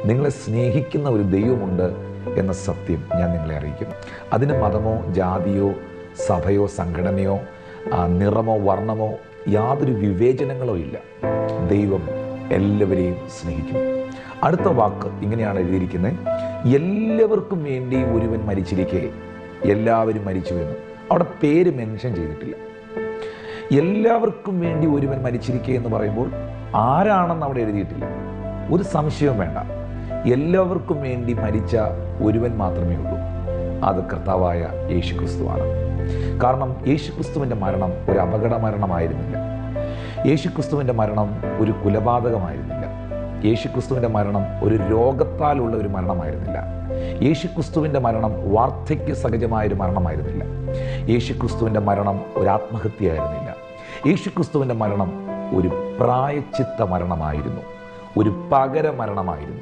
നിങ്ങളെ സ്നേഹിക്കുന്ന ഒരു ദൈവമുണ്ട് എന്ന സത്യം ഞാൻ നിങ്ങളെ അറിയിക്കും. അതിന് മതമോ ജാതിയോ സഭയോ സംഘടനയോ നിറമോ വർണ്ണമോ യാതൊരു വിവേചനങ്ങളോ ഇല്ല. ദൈവം എല്ലാവരെയും സ്നേഹിക്കും. അടുത്ത വാക്ക് ഇങ്ങനെയാണ് എഴുതിയിരിക്കുന്നത്: എല്ലാവർക്കും വേണ്ടി ഒരുവൻ മരിച്ചിരിക്കെ എല്ലാവരും മരിച്ചു എന്ന്. അവിടെ പേര് മെൻഷൻ ചെയ്തിട്ടില്ല. എല്ലാവർക്കും വേണ്ടി ഒരുവൻ മരിച്ചിരിക്കെ എന്ന് പറയുമ്പോൾ ആരാണെന്ന് അവിടെ എഴുതിയിട്ടില്ല. ഒരു സംശയവും വേണ്ട. എല്ലാവർക്കും വേണ്ടി മരിച്ച ഒരുവൻ മാത്രമേ ഉള്ളൂ. അത് കർത്താവായ യേശുക്രിസ്തുവാണ്. കാരണം യേശുക്രിസ്തുവിൻ്റെ മരണം ഒരു അപകട മരണമായിരുന്നില്ല. യേശുക്രിസ്തുവിൻ്റെ മരണം ഒരു കൊലപാതകമായിരുന്നില്ല. യേശുക്രിസ്തുവിൻ്റെ മരണം ഒരു രോഗത്താലുള്ള ഒരു മരണമായിരുന്നില്ല. യേശുക്രിസ്തുവിൻ്റെ മരണം വാർദ്ധക്യ സഹജമായൊരു മരണമായിരുന്നില്ല. യേശുക്രിസ്തുവിൻ്റെ മരണം ഒരു ആത്മഹത്യയായിരുന്നില്ല. യേശുക്രിസ്തുവിൻ്റെ മരണം ഒരു പ്രായശ്ചിത്ത മരണമായിരുന്നു, ഒരു പകരമരണമായിരുന്നു.